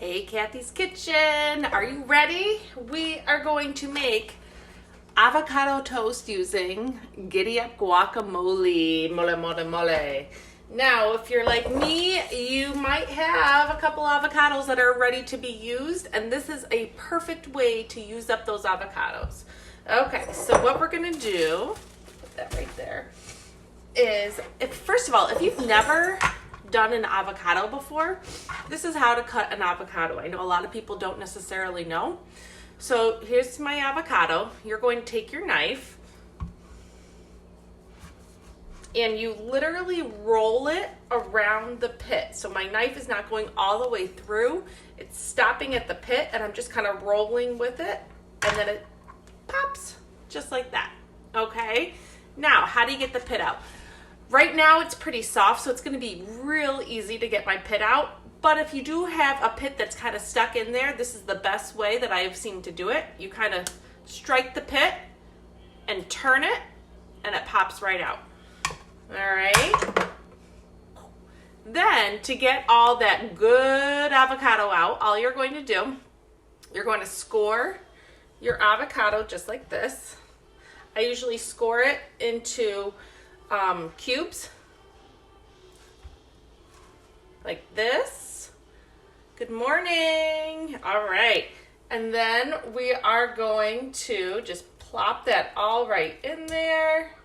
Hey, Kathy's Kitchen. Are you ready? We are going to make avocado toast using Giddyup guacamole. Mole. Now, if you're like me, you might have a couple avocados that are ready to be used, and this is a perfect way to use up those avocados. Okay, so what we're gonna do, put that right there, is, first of all, if you've never done an avocado before, this is how to cut an avocado. I know a lot of people don't necessarily know. So here's my avocado. You're going to take your knife and you literally roll it around the pit. So my knife is not going all the way through. It's stopping at the pit and I'm just kind of rolling with it, and then it pops just like that. Okay? Now, how do you get the pit out? Right now it's pretty soft, so it's going to be real easy to get my pit out. But if you do have a pit that's kind of stuck in there, this is the best way that I have seen to do it. You kind of strike the pit and turn it, and it pops right out. All right. Then to get all that good avocado out, all you're going to do, you're going to score your avocado just like this. I usually score it into cubes like this. Good morning. All right, and then we are going to just plop that all right in there.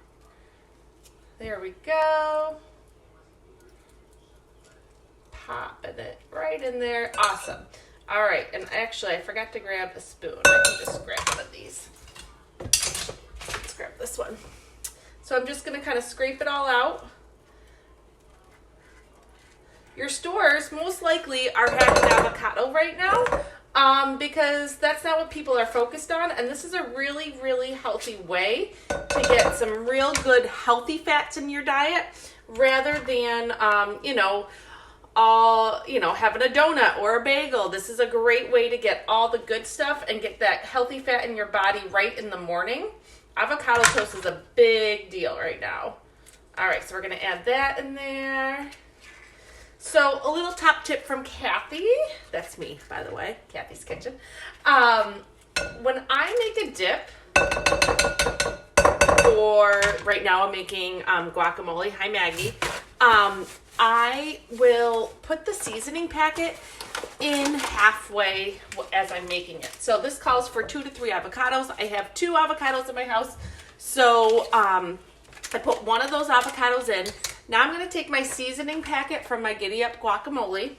There we go. Popping it right in there. Awesome. All right, and actually I forgot to grab a spoon. I can just grab one of these. Let's grab this one. So I'm just going to kind of scrape it all out. Your stores most likely are having avocado right now because that's not what people are focused on. And this is a really, really healthy way to get some real good healthy fats in your diet rather than, having a donut or a bagel. This is a great way to get all the good stuff and get that healthy fat in your body right in the morning. Avocado toast is a big deal right now. All right, so we're gonna add that in there. So a little top tip from Kathy, that's me, by the way, Kathy's Kitchen. When I make a dip, or right now I'm making guacamole, hi Maggie, I will put the seasoning packet in halfway as I'm making it. So this calls for 2 to 3 avocados. I have 2 avocados in my house. So I put one of those avocados in. Now I'm going to take my seasoning packet from my Giddyup guacamole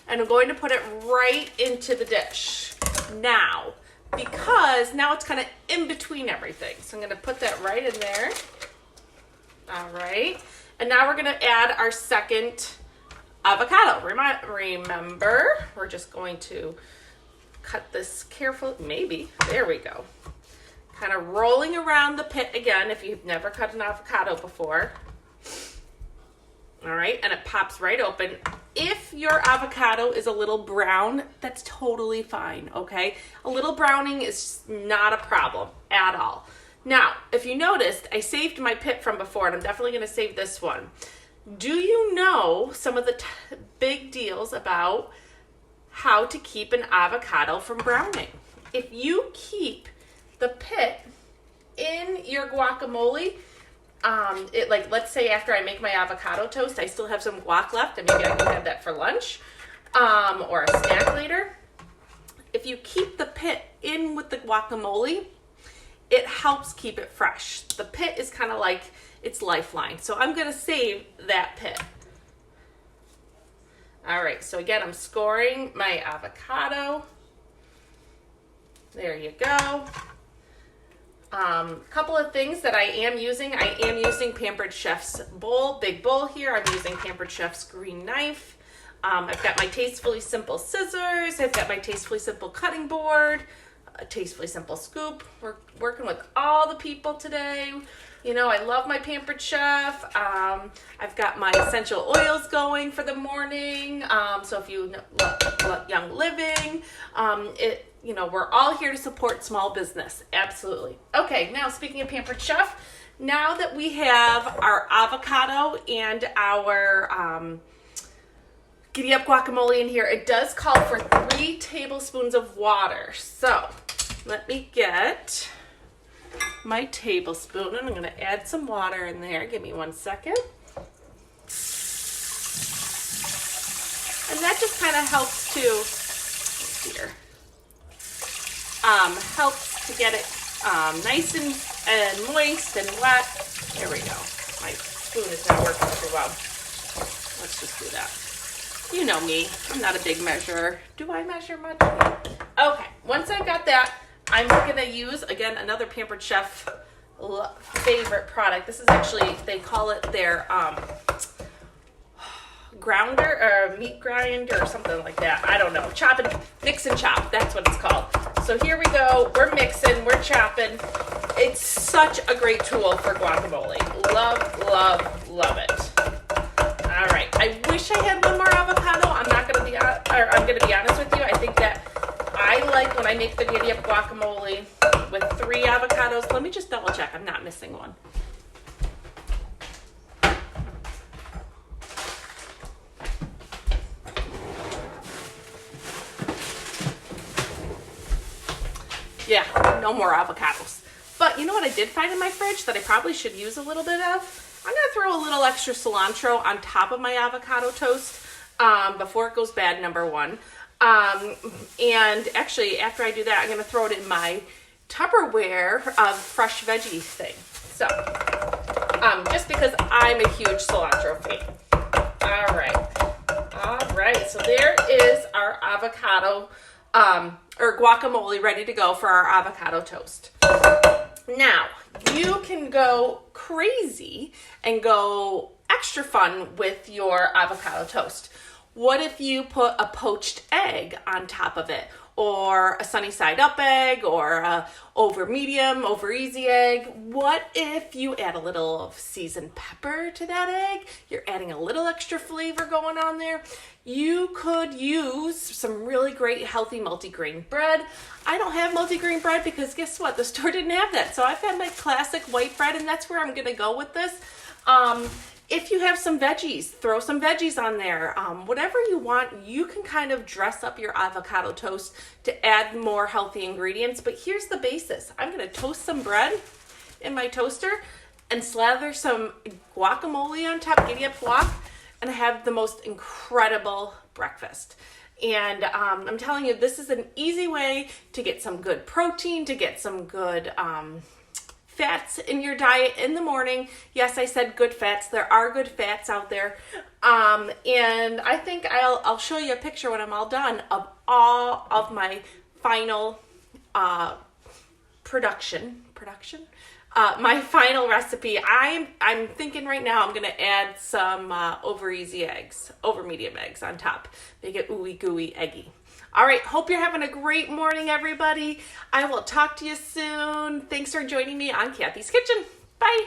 and I'm going to put it right into the dish. Now, because now it's kind of in between everything. So I'm going to put that right in there. All right. And now we're going to add our second avocado. Remember, we're just going to cut this carefully. Maybe. There we go. Kind of rolling around the pit again if you've never cut an avocado before. All right, and it pops right open. If your avocado is a little brown, that's totally fine, okay? A little browning is not a problem at all. Now, if you noticed, I saved my pit from before, and I'm definitely going to save this one. Do you know some of the big deals about how to keep an avocado from browning? If you keep the pit in your guacamole, let's say after I make my avocado toast, I still have some guac left, and maybe I can have that for lunch or a snack later. If you keep the pit in with the guacamole, it helps keep it fresh. The pit is kind of like its lifeline. So I'm going to save that pit. All right, so again, I'm scoring my avocado. There you go. Couple of things that I am using Pampered Chef's big bowl here. I'm using Pampered Chef's green knife. I've got my Tastefully Simple scissors. I've got my Tastefully Simple cutting board, a Tastefully Simple scoop. We're working with all the people today. You know, I love my Pampered Chef. I've got my essential oils going for the morning. So if you love Young Living, we're all here to support small business. Absolutely. Okay, now speaking of Pampered Chef, now that we have our avocado and our Giddyup guacamole in here. It does call for 3 tablespoons of water. So let me get my tablespoon and I'm going to add some water in there. Give me 1 second. And that just kind of helps to, helps to get it nice and moist and wet. There we go. My spoon is not working too well. Let's just do that. You know me, I'm not a big measurer. Do I measure much? Okay, once I've got that, I'm gonna use, again, another Pampered Chef favorite product. This is actually, they call it their grounder or meat grinder or something like that. I don't know. Chop and mix and chop. That's what it's called. So here we go. We're mixing. We're chopping. It's such a great tool for guacamole. Love, love, love it. All right. I wish I had one more avocado. I'm going to be honest with you. I think that I like when I make the Giddyup guacamole with 3 avocados. Let me just double check. I'm not missing one. Yeah, no more avocados. But you know what I did find in my fridge that I probably should use a little bit of? I'm gonna throw a little extra cilantro on top of my avocado toast before it goes bad, number 1. And actually, after I do that, I'm gonna throw it in my Tupperware fresh veggie thing. So, just because I'm a huge cilantro fan. All right, so there is our avocado or guacamole ready to go for our avocado toast. Now, you can go crazy and go extra fun with your avocado toast. What if you put a poached egg on top of it? Or a sunny side up egg, or a over medium, over easy egg. What if you add a little of seasoned pepper to that egg? You're adding a little extra flavor going on there. You could use some really great healthy multigrain bread. I don't have multigrain bread because guess what? The store didn't have that. So I've got my classic white bread and that's where I'm gonna go with this. If you have some veggies, throw some veggies on there. Whatever you want, you can kind of dress up your avocado toast to add more healthy ingredients. But here's the basis. I'm gonna toast some bread in my toaster and slather some guacamole on top, Giddyup guac, and have the most incredible breakfast. And I'm telling you, this is an easy way to get some good protein, to get some good fats in your diet in the morning. Yes, I said good fats. There are good fats out there. And I think I'll show you a picture when I'm all done of all of my final my final recipe. I'm thinking right now I'm gonna add some over medium eggs on top. Make it ooey gooey eggy. All right, hope you're having a great morning, everybody. I will talk to you soon. Thanks for joining me on Kathy's Kitchen. Bye.